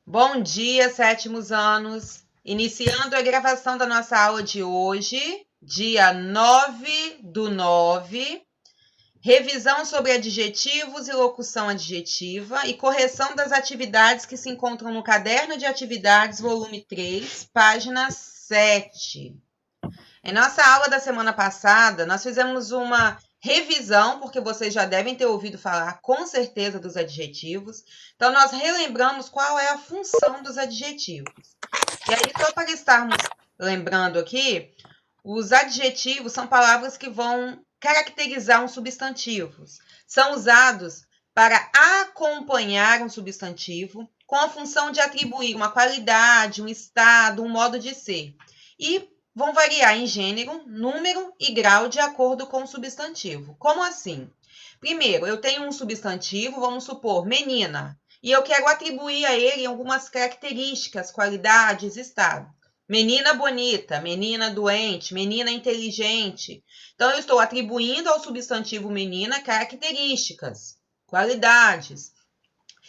Bom dia, sétimos anos. Iniciando a gravação da nossa aula de hoje, dia 9/9, revisão sobre adjetivos e locução adjetiva e correção das atividades que se encontram no Caderno de Atividades, volume 3, página 7. Em nossa aula da semana passada, nós fizemos uma revisão, porque vocês já devem ter ouvido falar com certeza dos adjetivos. Então, nós relembramos qual é a função dos adjetivos. E aí, só para estarmos lembrando aqui, os adjetivos são palavras que vão caracterizar um substantivo. São usados para acompanhar um substantivo com a função de atribuir uma qualidade, um estado, um modo de ser. E vão variar em gênero, número e grau de acordo com o substantivo. Como assim? Primeiro, eu tenho um substantivo, vamos supor, menina, e eu quero atribuir a ele algumas características, qualidades, estado. Menina bonita, menina doente, menina inteligente. Então, eu estou atribuindo ao substantivo menina características, qualidades.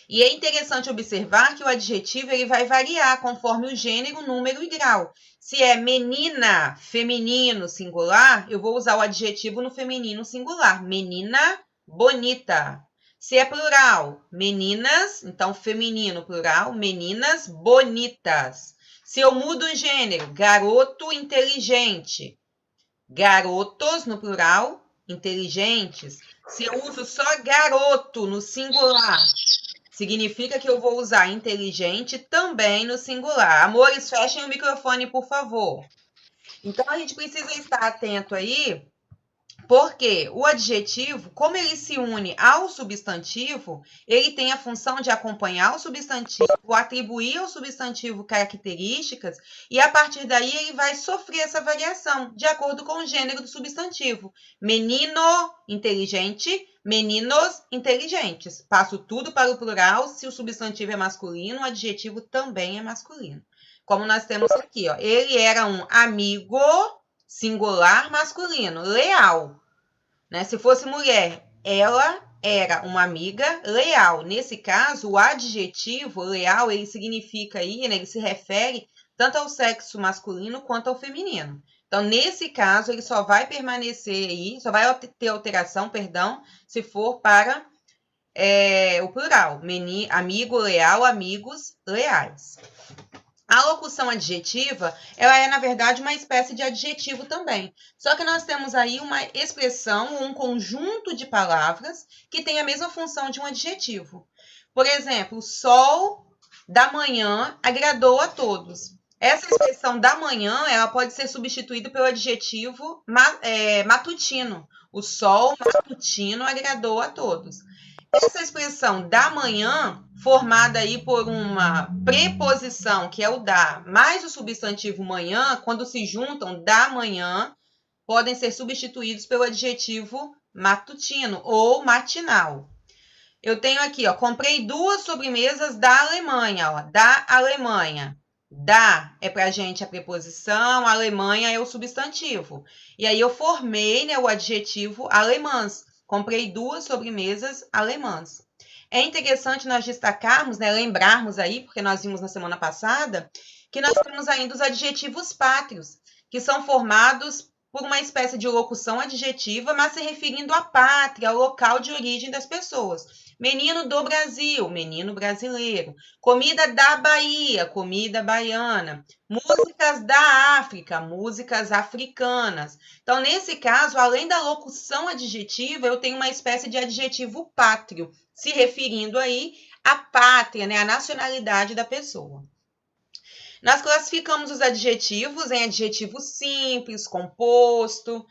E é interessante observar que o adjetivo ele vai variar conforme o gênero, número e grau. Se é menina, feminino, singular, eu vou usar o adjetivo no feminino singular. Menina bonita. Se é plural, meninas, então feminino plural, meninas bonitas. Se eu mudo o gênero, garoto inteligente. Garotos no plural, inteligentes. Se eu uso só garoto no singular, significa que eu vou usar inteligente também no singular. Amores, fechem o microfone, por favor. Então, a gente precisa estar atento aí, porque o adjetivo, como ele se une ao substantivo, ele tem a função de acompanhar o substantivo, atribuir ao substantivo características, e a partir daí ele vai sofrer essa variação, de acordo com o gênero do substantivo. Menino, inteligente, meninos, inteligentes. Passo tudo para o plural, se o substantivo é masculino, o adjetivo também é masculino. Como nós temos aqui, ó, ele era um amigo singular masculino, leal. Né? Se fosse mulher, ela era uma amiga leal. Nesse caso, o adjetivo leal, ele significa aí, né, ele se refere tanto ao sexo masculino quanto ao feminino. Então, nesse caso, ele só vai permanecer aí, só vai ter alteração, perdão, se for para o plural. Amigo leal, amigos leais. A locução adjetiva, ela é, na verdade, uma espécie de adjetivo também. Só que nós temos aí uma expressão, um conjunto de palavras que tem a mesma função de um adjetivo. Por exemplo, o sol da manhã agradou a todos. Essa expressão da manhã, ela pode ser substituída pelo adjetivo matutino. O sol matutino agradou a todos. Essa expressão da manhã, formada aí por uma preposição, que é o da, mais o substantivo manhã, quando se juntam da manhã, podem ser substituídos pelo adjetivo matutino ou matinal. Eu tenho aqui, ó, comprei 2 sobremesas da Alemanha, ó, da Alemanha. Da é pra gente a preposição, Alemanha é o substantivo. E aí eu formei, né, o adjetivo alemãs. Comprei 2 sobremesas alemãs. É interessante nós destacarmos, né, lembrarmos aí, porque nós vimos na semana passada, que nós temos ainda os adjetivos pátrios, que são formados por uma espécie de locução adjetiva, mas se referindo à pátria, ao local de origem das pessoas. Menino do Brasil, menino brasileiro. Comida da Bahia, comida baiana. Músicas da África, músicas africanas. Então, nesse caso, além da locução adjetiva, eu tenho uma espécie de adjetivo pátrio, se referindo aí à pátria, né, à nacionalidade da pessoa. Nós classificamos os adjetivos em adjetivo simples, composto,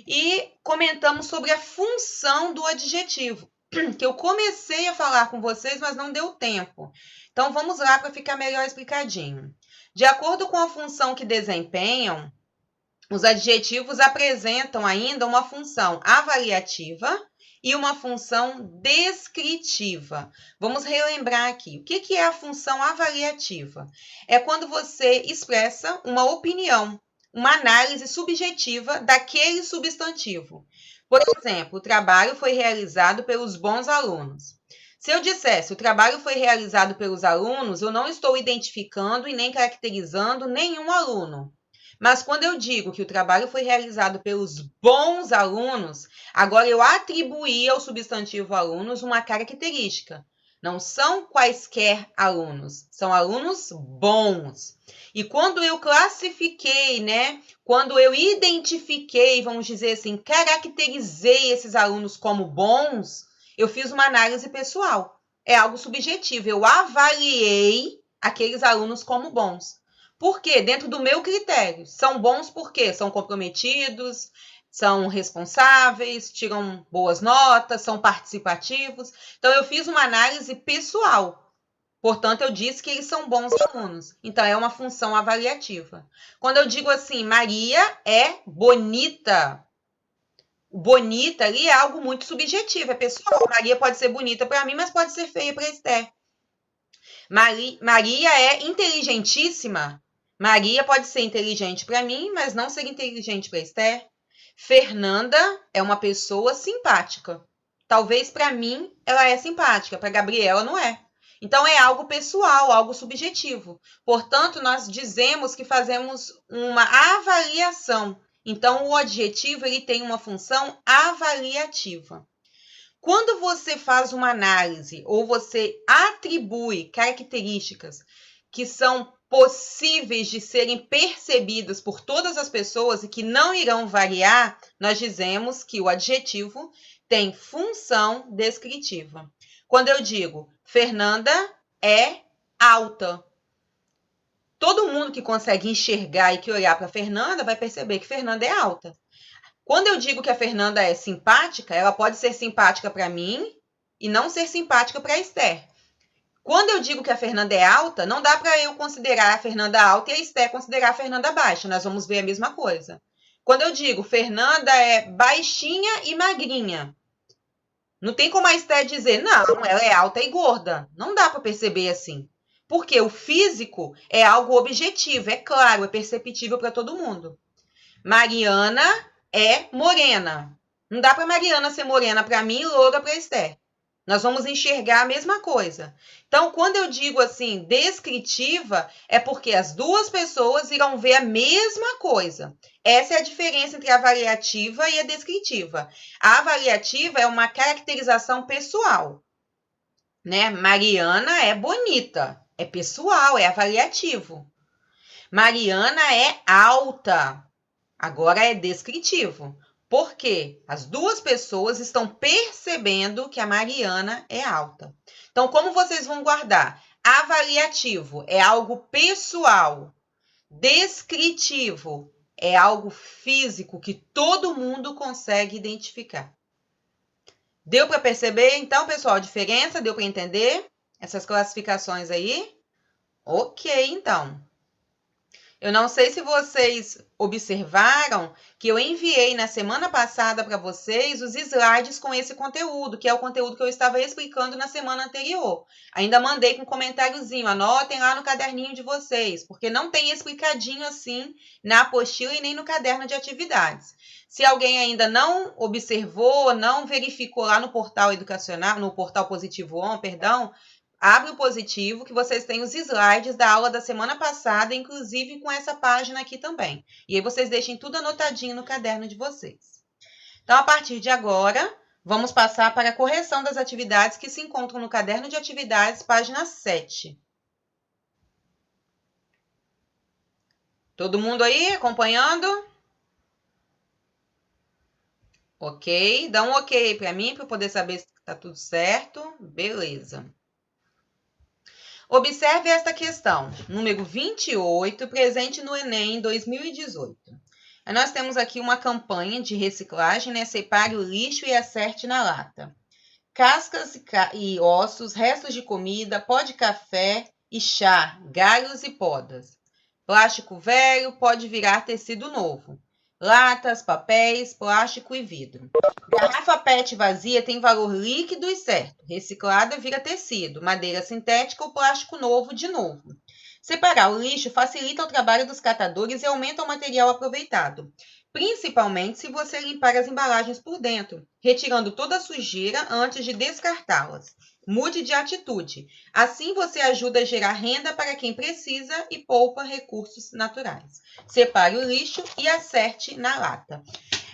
e comentamos sobre a função do adjetivo, que eu comecei a falar com vocês, mas não deu tempo. Então, vamos lá para ficar melhor explicadinho. De acordo com a função que desempenham, os adjetivos apresentam ainda uma função avaliativa e uma função descritiva. Vamos relembrar aqui. O que é a função avaliativa? É quando você expressa uma opinião, uma análise subjetiva daquele substantivo. Por exemplo, o trabalho foi realizado pelos bons alunos. Se eu dissesse o trabalho foi realizado pelos alunos, eu não estou identificando e nem caracterizando nenhum aluno. Mas quando eu digo que o trabalho foi realizado pelos bons alunos, agora eu atribuí ao substantivo alunos uma característica. Não são quaisquer alunos, são alunos bons. E quando eu classifiquei, quando eu identifiquei, vamos dizer assim, caracterizei esses alunos como bons, eu fiz uma análise pessoal. É algo subjetivo. Eu avaliei aqueles alunos como bons. Por quê? Dentro do meu critério. São bons porque são comprometidos, são responsáveis, tiram boas notas, são participativos. Então, eu fiz uma análise pessoal. Portanto, eu disse que eles são bons alunos. Então, é uma função avaliativa. Quando eu digo assim, Maria é bonita. Bonita ali é algo muito subjetivo, é pessoal. Maria pode ser bonita para mim, mas pode ser feia para Esther. Maria é inteligentíssima. Maria pode ser inteligente para mim, mas não ser inteligente para Esther. Fernanda é uma pessoa simpática. Talvez para mim ela é simpática, para Gabriela não é. Então é algo pessoal, algo subjetivo. Portanto, nós dizemos que fazemos uma avaliação. Então o adjetivo ele tem uma função avaliativa. Quando você faz uma análise ou você atribui características que são possíveis de serem percebidas por todas as pessoas e que não irão variar, nós dizemos que o adjetivo tem função descritiva. Quando eu digo Fernanda é alta, todo mundo que consegue enxergar e que olhar para Fernanda vai perceber que Fernanda é alta. Quando eu digo que a Fernanda é simpática, ela pode ser simpática para mim e não ser simpática para a Esther. Quando eu digo que a Fernanda é alta, não dá para eu considerar a Fernanda alta e a Esther considerar a Fernanda baixa. Nós vamos ver a mesma coisa. Quando eu digo Fernanda é baixinha e magrinha, não tem como a Esther dizer, não, ela é alta e gorda. Não dá para perceber assim. Porque o físico é algo objetivo, é claro, é perceptível para todo mundo. Mariana é morena. Não dá para Mariana ser morena para mim e loura para Esther. Nós vamos enxergar a mesma coisa. Então, quando eu digo assim, descritiva, é porque as duas pessoas irão ver a mesma coisa. Essa é a diferença entre a avaliativa e a descritiva. A avaliativa é uma caracterização pessoal, Mariana é bonita, é pessoal, é avaliativo. Mariana é alta. Agora é descritivo. Por quê? As duas pessoas estão percebendo que a Mariana é alta. Então, como vocês vão guardar? Avaliativo é algo pessoal. Descritivo é algo físico que todo mundo consegue identificar. Deu para perceber, então, pessoal, a diferença? Deu para entender essas classificações aí? Ok, então. Eu não sei se vocês observaram que eu enviei na semana passada para vocês os slides com esse conteúdo, que é o conteúdo que eu estava explicando na semana anterior. Ainda mandei com um comentáriozinho, anotem lá no caderninho de vocês, porque não tem explicadinho assim na apostila e nem no caderno de atividades. Se alguém ainda não observou, não verificou lá no portal educacional, no portal Positivo On, abre o Positivo, que vocês têm os slides da aula da semana passada, inclusive com essa página aqui também. E aí vocês deixem tudo anotadinho no caderno de vocês. Então, a partir de agora, vamos passar para a correção das atividades que se encontram no caderno de atividades, página 7. Todo mundo aí acompanhando? Ok, dá um ok para mim, para eu poder saber se está tudo certo. Beleza. Observe esta questão, número 28, presente no Enem 2018. Nós temos aqui uma campanha de reciclagem, Separe o lixo e acerte na lata. Cascas e ossos, restos de comida, pó de café e chá, galhos e podas. Plástico velho pode virar tecido novo. Latas, papéis, plástico e vidro. Garrafa PET vazia tem valor líquido e certo. Reciclada vira tecido, madeira sintética ou plástico novo de novo. Separar o lixo facilita o trabalho dos catadores e aumenta o material aproveitado, principalmente se você limpar as embalagens por dentro, retirando toda a sujeira antes de descartá-las. Mude de atitude. Assim você ajuda a gerar renda para quem precisa e poupa recursos naturais. Separe o lixo e acerte na lata.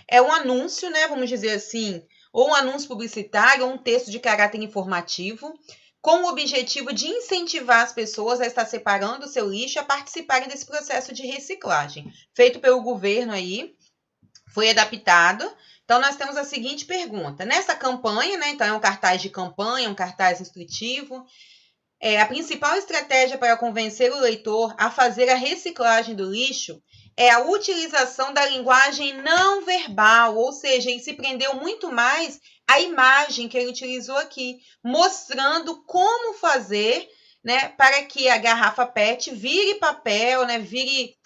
É um anúncio, né? Vamos dizer assim, ou um anúncio publicitário, ou um texto de caráter informativo, com o objetivo de incentivar as pessoas a estar separando o seu lixo e a participarem desse processo de reciclagem. Feito pelo governo aí, foi adaptado. Então, nós temos a seguinte pergunta. Nessa campanha, né? Então, é um cartaz de campanha, um cartaz instrutivo. A principal estratégia para convencer o leitor a fazer a reciclagem do lixo é a utilização da linguagem não verbal, ou seja, ele se prendeu muito mais à imagem que ele utilizou aqui, mostrando como fazer, né, para que a garrafa PET vire papel, né, vire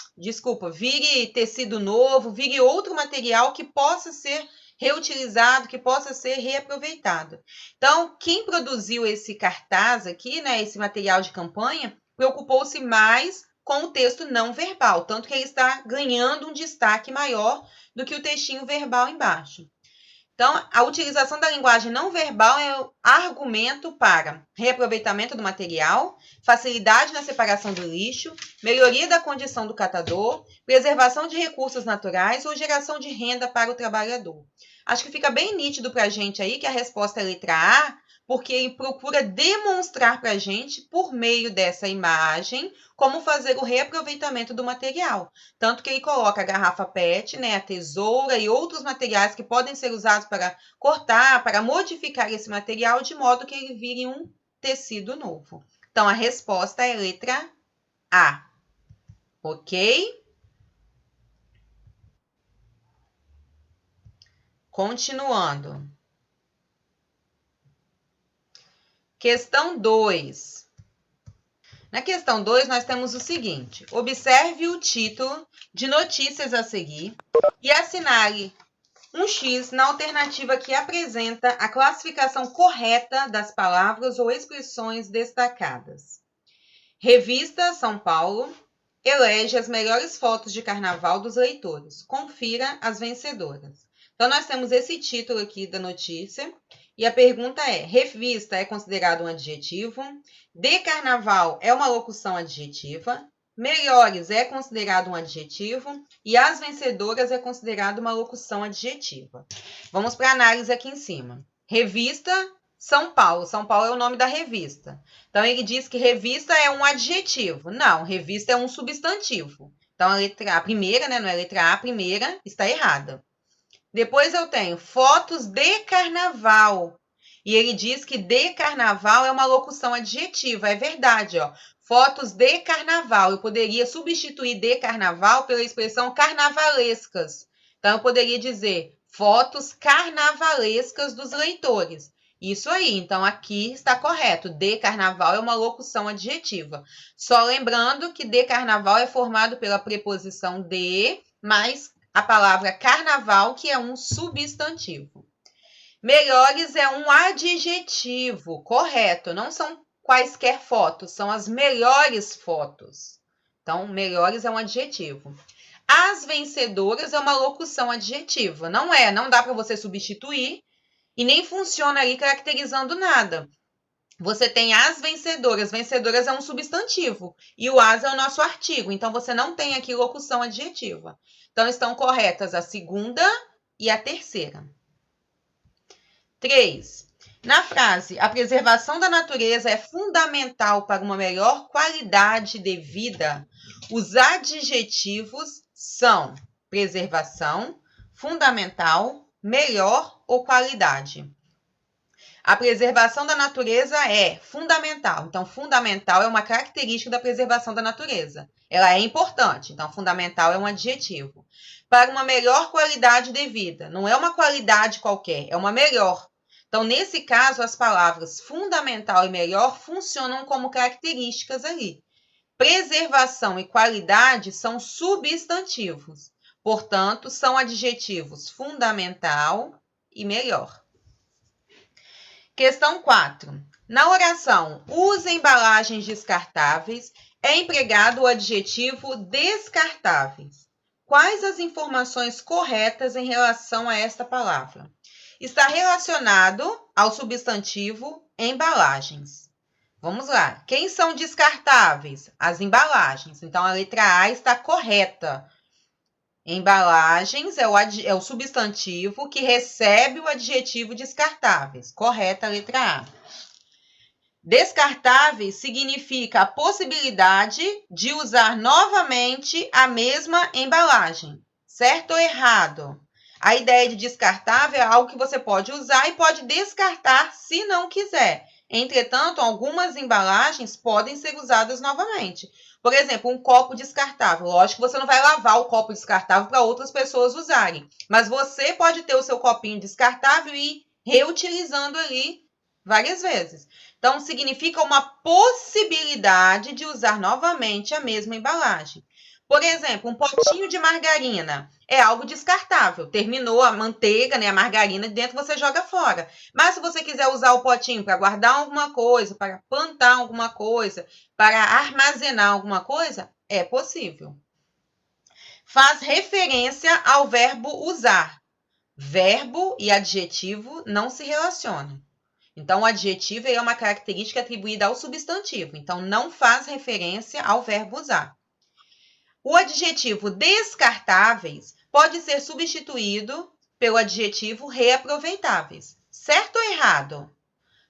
tecido novo, vire outro material que possa ser reutilizado, que possa ser reaproveitado. Então, quem produziu esse cartaz aqui, né, esse material de campanha, preocupou-se mais com o texto não verbal, tanto que ele está ganhando um destaque maior do que o textinho verbal embaixo. Então, a utilização da linguagem não verbal é o argumento para reaproveitamento do material, facilidade na separação do lixo, melhoria da condição do catador, preservação de recursos naturais ou geração de renda para o trabalhador. Acho que fica bem nítido para a gente aí que a resposta é a letra A, porque ele procura demonstrar para a gente, por meio dessa imagem, como fazer o reaproveitamento do material. Tanto que ele coloca a garrafa PET, né, a tesoura e outros materiais que podem ser usados para cortar, para modificar esse material, de modo que ele vire um tecido novo. Então, a resposta é a letra A. Ok? Continuando. Questão 2. Na questão 2, nós temos o seguinte. Observe o título de notícias a seguir e assinale um X na alternativa que apresenta a classificação correta das palavras ou expressões destacadas. Revista São Paulo elege as melhores fotos de carnaval dos leitores. Confira as vencedoras. Então, nós temos esse título aqui da notícia. E a pergunta é: revista é considerado um adjetivo? De carnaval é uma locução adjetiva? Melhores é considerado um adjetivo? E as vencedoras é considerado uma locução adjetiva. Vamos para a análise aqui em cima. Revista São Paulo. São Paulo é o nome da revista. Então, ele diz que revista é um adjetivo. Não, revista é um substantivo. Então, a primeira, né, não é a letra A, a primeira está errada. Depois eu tenho fotos de carnaval. E ele diz que de carnaval é uma locução adjetiva. É verdade, ó. Fotos de carnaval. Eu poderia substituir de carnaval pela expressão carnavalescas. Então, eu poderia dizer fotos carnavalescas dos leitores. Isso aí. Então, aqui está correto. De carnaval é uma locução adjetiva. Só lembrando que de carnaval é formado pela preposição de, mais a palavra carnaval, que é um substantivo. Melhores é um adjetivo, correto. Não são quaisquer fotos, são as melhores fotos. Então, melhores é um adjetivo. As vencedoras é uma locução adjetiva. Não dá para você substituir e nem funciona ali caracterizando nada. Você tem as vencedoras. Vencedoras é um substantivo. E o as é o nosso artigo. Então, você não tem aqui locução adjetiva. Então, estão corretas a segunda e a terceira. 3. Na frase, a preservação da natureza é fundamental para uma melhor qualidade de vida, os adjetivos são preservação, fundamental, melhor ou qualidade. A preservação da natureza é fundamental. Então, fundamental é uma característica da preservação da natureza. Ela é importante. Então, fundamental é um adjetivo. Para uma melhor qualidade de vida. Não é uma qualidade qualquer, é uma melhor. Então, nesse caso, as palavras fundamental e melhor funcionam como características ali. Preservação e qualidade são substantivos. Portanto, são adjetivos fundamental e melhor. Questão 4. Na oração usa embalagens descartáveis, é empregado o adjetivo descartáveis. Quais as informações corretas em relação a esta palavra? está relacionado ao substantivo embalagens. Vamos lá. Quem são descartáveis? As embalagens. Então, a letra A está correta. Embalagens é o substantivo que recebe o adjetivo descartáveis. Correta a letra A. Descartáveis significa a possibilidade de usar novamente a mesma embalagem. Certo ou errado? A ideia de descartável é algo que você pode usar e pode descartar se não quiser. Entretanto, algumas embalagens podem ser usadas novamente. Por exemplo, um copo descartável. Lógico que você não vai lavar o copo descartável para outras pessoas usarem. Mas você pode ter o seu copinho descartável e ir reutilizando ali várias vezes. Então, significa uma possibilidade de usar novamente a mesma embalagem. Por exemplo, um potinho de margarina é algo descartável. Terminou a manteiga, né, a margarina, dentro você joga fora. Mas se você quiser usar o potinho para guardar alguma coisa, para plantar alguma coisa, para armazenar alguma coisa, é possível. Faz referência ao verbo usar. Verbo e adjetivo não se relacionam. Então, o adjetivo é uma característica atribuída ao substantivo. Então, não faz referência ao verbo usar. O adjetivo descartáveis pode ser substituído pelo adjetivo reaproveitáveis. Certo ou errado?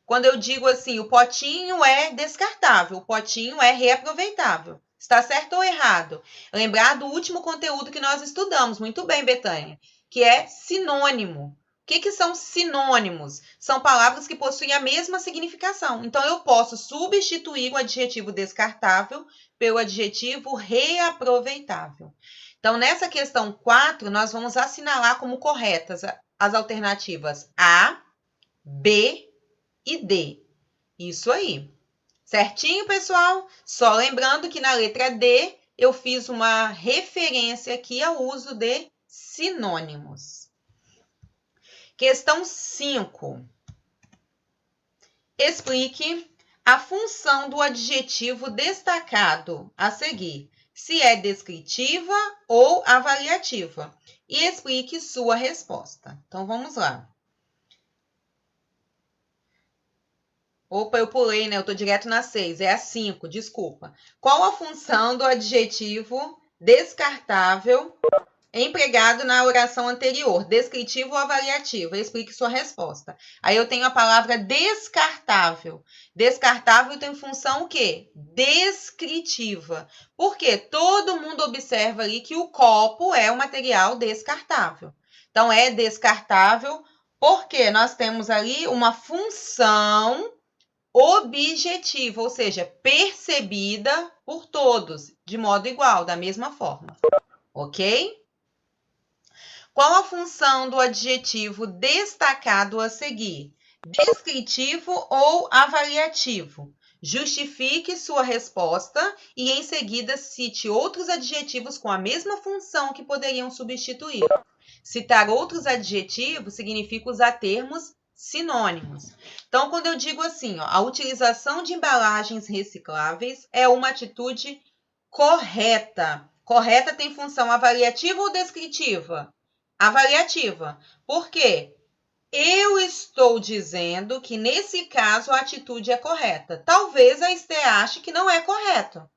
Quando eu digo assim, o potinho é descartável, o potinho é reaproveitável. Está certo ou errado? Lembrar do último conteúdo que nós estudamos, muito bem, Betânia, que é sinônimo. O que são sinônimos? São palavras que possuem a mesma significação. Então, eu posso substituir o adjetivo descartável pelo adjetivo reaproveitável. Então, nessa questão 4, nós vamos assinalar como corretas as alternativas A, B e D. Isso aí. Certinho, pessoal? Só lembrando que na letra D eu fiz uma referência aqui ao uso de sinônimos. Questão 5. Explique a função do adjetivo destacado a seguir, se é descritiva ou avaliativa, e explique sua resposta. Então, vamos lá. Opa, eu pulei, né? Eu tô direto na 6. É a 5, desculpa. Qual a função do adjetivo descartável empregado na oração anterior? Descritivo ou avaliativo? Explique sua resposta. Aí eu tenho a palavra descartável. Descartável tem função o quê? Descritiva. Por quê? Todo mundo observa ali que o copo é um material descartável. Então, é descartável porque nós temos ali uma função objetiva, ou seja, percebida por todos, de modo igual, da mesma forma. Ok? Qual a função do adjetivo destacado a seguir? Descritivo ou avaliativo? Justifique sua resposta e, em seguida, cite outros adjetivos com a mesma função que poderiam substituir. Citar outros adjetivos significa usar termos sinônimos. Então, quando eu digo assim, a utilização de embalagens recicláveis é uma atitude correta. Correta tem função avaliativa ou descritiva? Avaliativa. Por quê? Eu estou dizendo que, nesse caso, a atitude é correta. Talvez a Estê ache que não é correto.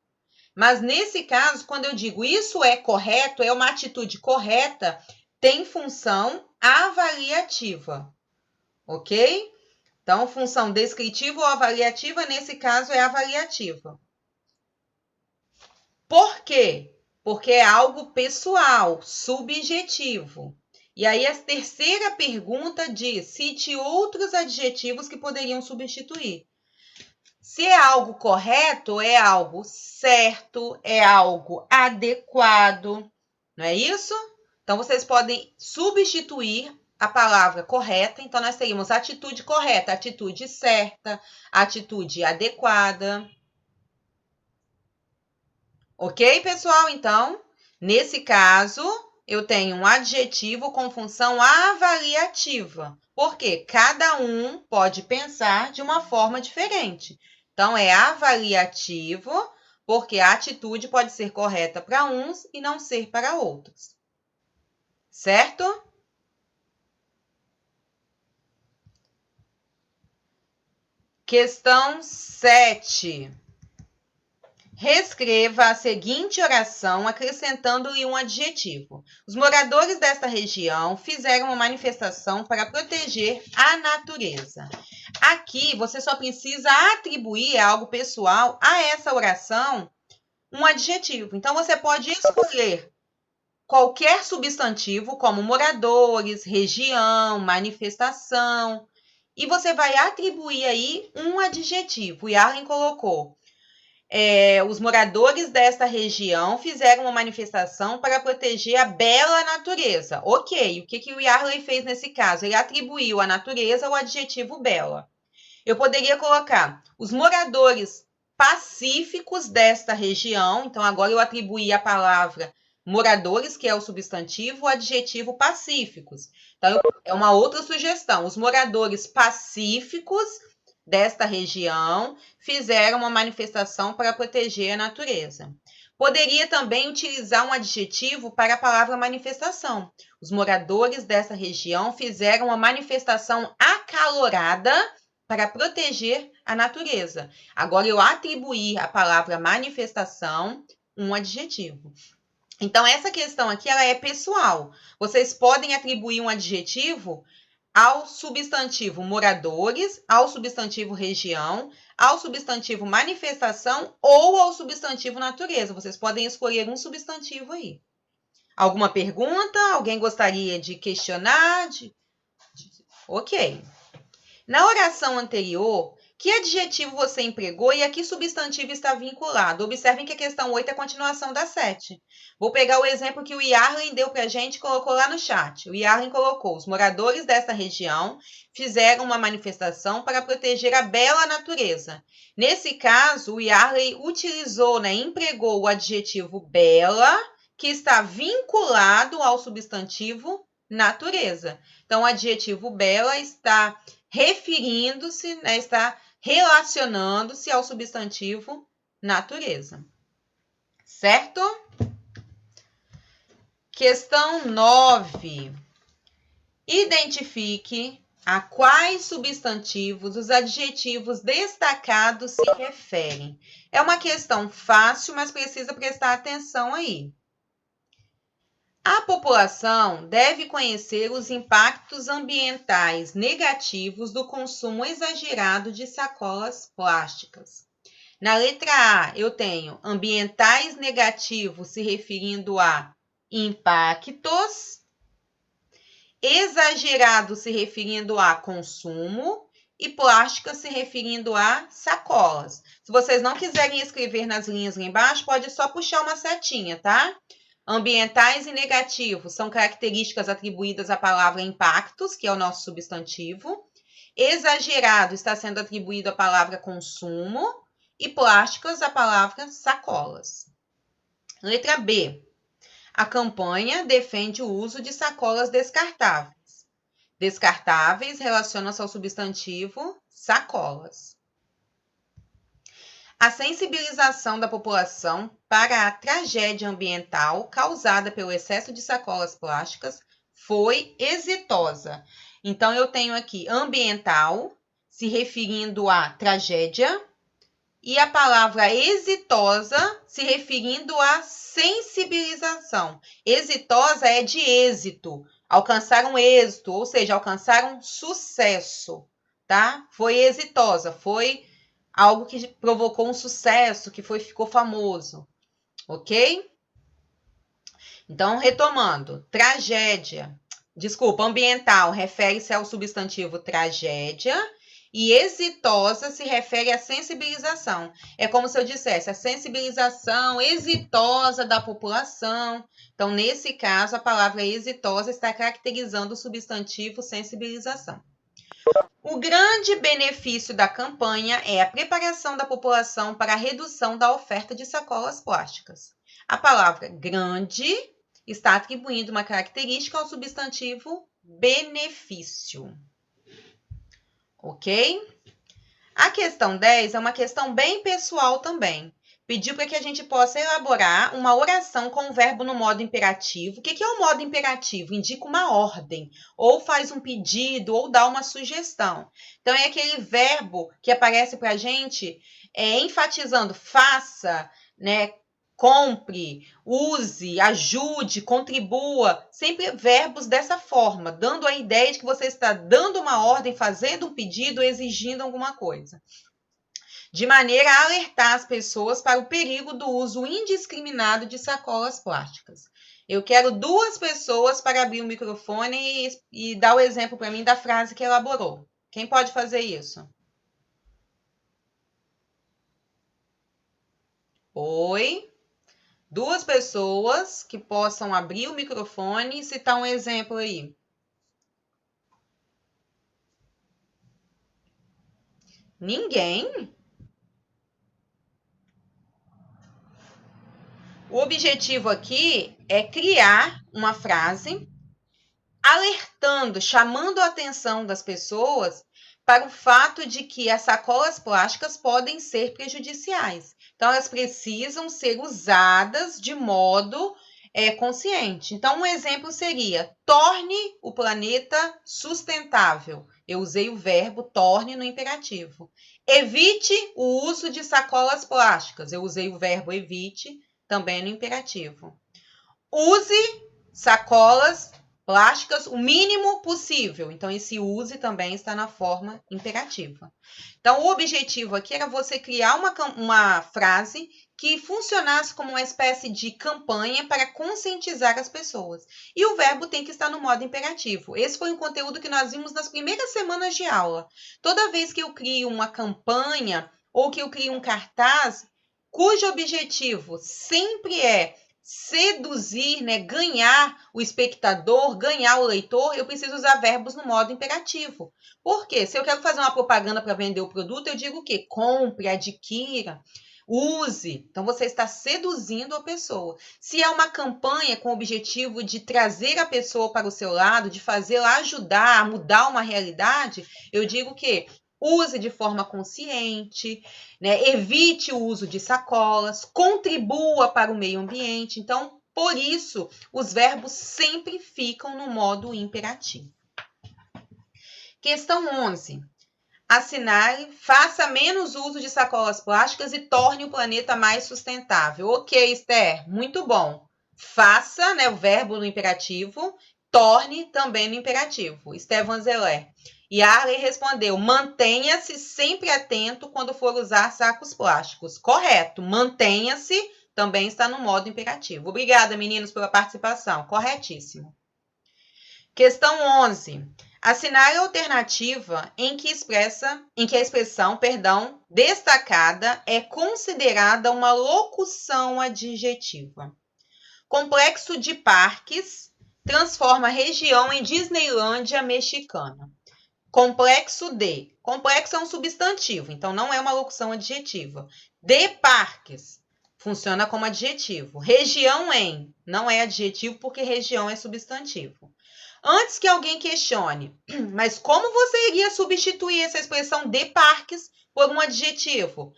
Mas, nesse caso, quando eu digo isso é correto, é uma atitude correta, tem função avaliativa. Ok? Então, função descritiva ou avaliativa, nesse caso, é avaliativa. Por quê? Porque é algo pessoal, subjetivo. E aí, a terceira pergunta diz: cite outros adjetivos que poderiam substituir. Se é algo correto, é algo certo, é algo adequado, não é isso? Então, vocês podem substituir a palavra correta. Então, nós teríamos atitude correta, atitude certa, atitude adequada. Ok, pessoal? Então, nesse caso, eu tenho um adjetivo com função avaliativa, porque cada um pode pensar de uma forma diferente. Então, é avaliativo, porque a atitude pode ser correta para uns e não ser para outros. Certo? Questão 7. Reescreva a seguinte oração acrescentando-lhe um adjetivo. Os moradores desta região fizeram uma manifestação para proteger a natureza. Aqui, você só precisa atribuir algo pessoal a essa oração um adjetivo. Então, você pode escolher qualquer substantivo, como moradores, região, manifestação, e você vai atribuir aí um adjetivo. O Yarlen colocou: os moradores desta região fizeram uma manifestação para proteger a bela natureza. Ok, o que o Yarley fez nesse caso? Ele atribuiu à natureza o adjetivo bela. Eu poderia colocar os moradores pacíficos desta região. Então, agora eu atribuí a palavra moradores, que é o substantivo, o adjetivo pacíficos. Então, é uma outra sugestão. Os moradores pacíficos desta região fizeram uma manifestação para proteger a natureza. Poderia também utilizar um adjetivo para a palavra manifestação. Os moradores dessa região fizeram uma manifestação acalorada para proteger a natureza. Agora, eu atribuí à palavra manifestação um adjetivo. Então, essa questão aqui ela é pessoal. Vocês podem atribuir um adjetivo ao substantivo moradores, ao substantivo região, ao substantivo manifestação ou ao substantivo natureza. Vocês podem escolher um substantivo aí. Alguma pergunta? Alguém gostaria de questionar? Ok. Na oração anterior, que adjetivo você empregou e a que substantivo está vinculado? Observem que a questão 8 é a continuação da 7. Vou pegar o exemplo que o Yarlen deu para a gente e colocou lá no chat. O Yarlen colocou: os moradores desta região fizeram uma manifestação para proteger a bela natureza. Nesse caso, o Yarlen utilizou, empregou o adjetivo bela, que está vinculado ao substantivo natureza. Então, o adjetivo bela está referindo-se, está relacionando-se ao substantivo natureza. Certo? Questão 9. Identifique a quais substantivos os adjetivos destacados se referem. É uma questão fácil, mas precisa prestar atenção aí. A população deve conhecer os impactos ambientais negativos do consumo exagerado de sacolas plásticas. Na letra A, eu tenho ambientais negativos se referindo a impactos, exagerado se referindo a consumo e plásticas se referindo a sacolas. Se vocês não quiserem escrever nas linhas lá embaixo, pode só puxar uma setinha, tá? Ambientais e negativos são características atribuídas à palavra impactos, que é o nosso substantivo. Exagerado está sendo atribuído à palavra consumo e plásticas à palavra sacolas. Letra B. A campanha defende o uso de sacolas descartáveis. Descartáveis relaciona-se ao substantivo sacolas. A sensibilização da população para a tragédia ambiental causada pelo excesso de sacolas plásticas foi exitosa. Então, eu tenho aqui ambiental, se referindo à tragédia, e a palavra exitosa, se referindo à sensibilização. Exitosa é de êxito, alcançar um êxito, ou seja, alcançar um sucesso, tá? Foi exitosa, foi algo que provocou um sucesso, que ficou famoso, ok? Então, retomando, ambiental refere-se ao substantivo tragédia e exitosa se refere à sensibilização. É como se eu dissesse a sensibilização exitosa da população. Então, nesse caso, a palavra exitosa está caracterizando o substantivo sensibilização. O grande benefício da campanha é a preparação da população para a redução da oferta de sacolas plásticas. A palavra grande está atribuindo uma característica ao substantivo benefício. Ok? A questão 10 é uma questão bem pessoal também. pediu para que a gente possa elaborar uma oração com o verbo no modo imperativo. O que é o modo imperativo? Indica uma ordem, ou faz um pedido, ou dá uma sugestão. Então, é aquele verbo que aparece para a gente enfatizando faça, né? Compre, use, ajude, contribua, sempre verbos dessa forma, dando a ideia de que você está dando uma ordem, fazendo um pedido, exigindo alguma coisa. De maneira a alertar as pessoas para o perigo do uso indiscriminado de sacolas plásticas. Eu quero 2 pessoas para abrir o microfone e dar o exemplo para mim da frase que elaborou. Quem pode fazer isso? Oi? 2 pessoas que possam abrir o microfone e citar um exemplo aí. Ninguém? O objetivo aqui é criar uma frase alertando, chamando a atenção das pessoas para o fato de que as sacolas plásticas podem ser prejudiciais. Então, elas precisam ser usadas de modo consciente. Então, um exemplo seria: torne o planeta sustentável. Eu usei o verbo torne no imperativo. Evite o uso de sacolas plásticas. Eu usei o verbo evite também no imperativo. Use sacolas plásticas o mínimo possível. Então, esse use também está na forma imperativa. Então, o objetivo aqui era você criar uma frase que funcionasse como uma espécie de campanha para conscientizar as pessoas. E o verbo tem que estar no modo imperativo. Esse foi um conteúdo que nós vimos nas primeiras semanas de aula. Toda vez que eu crio uma campanha ou que eu crio um cartaz, cujo objetivo sempre é seduzir, né, ganhar o espectador, ganhar o leitor, eu preciso usar verbos no modo imperativo. Por quê? Se eu quero fazer uma propaganda para vender o produto, eu digo o quê? Compre, adquira, use. Então, você está seduzindo a pessoa. Se é uma campanha com o objetivo de trazer a pessoa para o seu lado, de fazê-la ajudar a mudar uma realidade, eu digo que use de forma consciente, né? Evite o uso de sacolas, contribua para o meio ambiente. Então, por isso, os verbos sempre ficam no modo imperativo. Questão 11. Assinale, faça menos uso de sacolas plásticas e torne o planeta mais sustentável. Ok, Esther, muito bom. Faça, né, o verbo no imperativo, torne também no imperativo. Esther Vanzeler. E Arley respondeu, mantenha-se sempre atento quando for usar sacos plásticos. Correto, mantenha-se também está no modo imperativo. Obrigada, meninos, pela participação. Corretíssimo. Questão 11. Assinale a alternativa em que a expressão, destacada é considerada uma locução adjetiva. Complexo de parques transforma a região em Disneylândia mexicana. Complexo é um substantivo, então não é uma locução adjetiva. De parques funciona como adjetivo. Região em não é adjetivo porque região é substantivo. Antes que alguém questione, mas como você iria substituir essa expressão de parques por um adjetivo?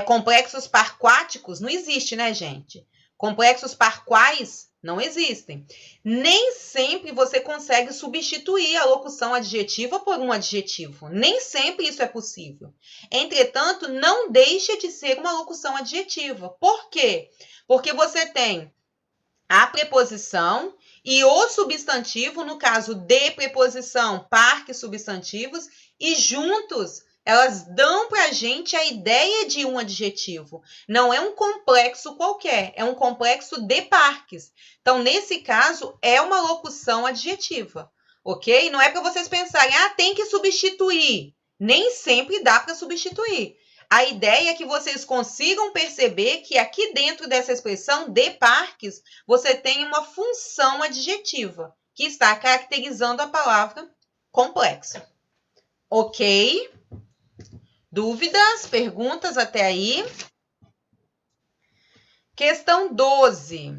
Complexos parquáticos não existe, né, gente? Complexos parquais não existem. Nem sempre você consegue substituir a locução adjetiva por um adjetivo. Nem sempre isso é possível. Entretanto, não deixa de ser uma locução adjetiva. Por quê? Porque você tem a preposição e o substantivo, no caso de preposição, parques substantivos, e juntos elas dão para a gente a ideia de um adjetivo. Não é um complexo qualquer, é um complexo de parques. Então, nesse caso, é uma locução adjetiva, ok? Não é para vocês pensarem, tem que substituir. Nem sempre dá para substituir. A ideia é que vocês consigam perceber que aqui dentro dessa expressão de parques, você tem uma função adjetiva, que está caracterizando a palavra complexo. Ok? Dúvidas? Perguntas até aí? Questão 12.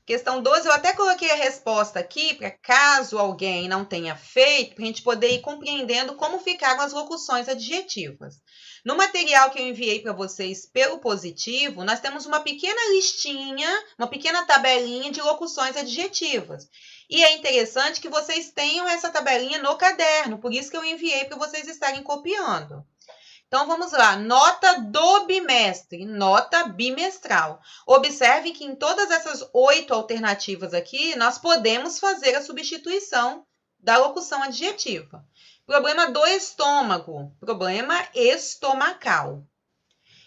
Questão 12, eu até coloquei a resposta aqui, para caso alguém não tenha feito, para a gente poder ir compreendendo como ficaram as locuções adjetivas. No material que eu enviei para vocês pelo positivo, nós temos uma pequena listinha, uma pequena tabelinha de locuções adjetivas. E é interessante que vocês tenham essa tabelinha no caderno, por isso que eu enviei para vocês estarem copiando. Então, vamos lá. Nota do bimestre, nota bimestral. Observe que em todas essas 8 alternativas aqui, nós podemos fazer a substituição da locução adjetiva. Problema do estômago, problema estomacal.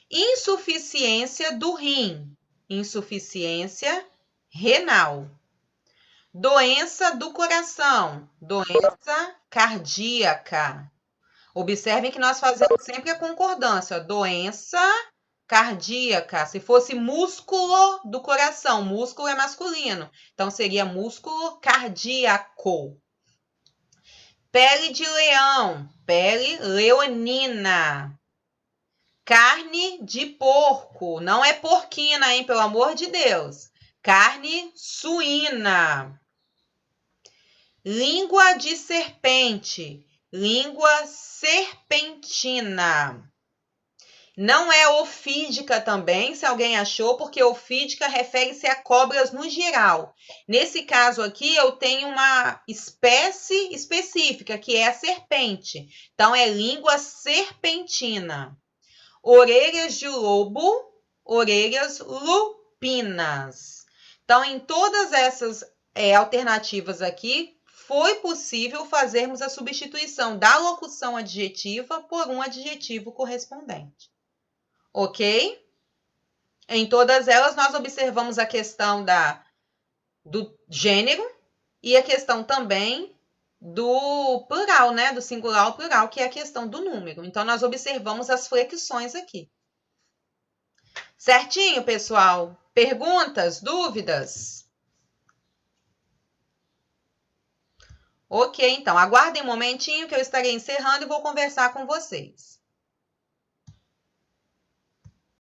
Insuficiência do rim, insuficiência renal. Doença do coração, doença cardíaca. Observem que nós fazemos sempre a concordância. Doença cardíaca. Se fosse músculo do coração, músculo é masculino. Então, seria músculo cardíaco. Pele de leão. Pele leonina. Carne de porco. Não é porquina, hein? Pelo amor de Deus. Carne suína. Língua de serpente. Língua serpentina. Não é ofídica também, se alguém achou, porque ofídica refere-se a cobras no geral. Nesse caso aqui, eu tenho uma espécie específica, que é a serpente. Então, é língua serpentina. Orelhas de lobo, orelhas lupinas. Então, em todas essas alternativas aqui, foi possível fazermos a substituição da locução adjetiva por um adjetivo correspondente. Ok? Em todas elas, nós observamos a questão do gênero e a questão também do plural, né? Do singular ao plural, que é a questão do número. Então, nós observamos as flexões aqui. Certinho, pessoal? Perguntas? Dúvidas? Ok, então, aguardem um momentinho que eu estarei encerrando e vou conversar com vocês.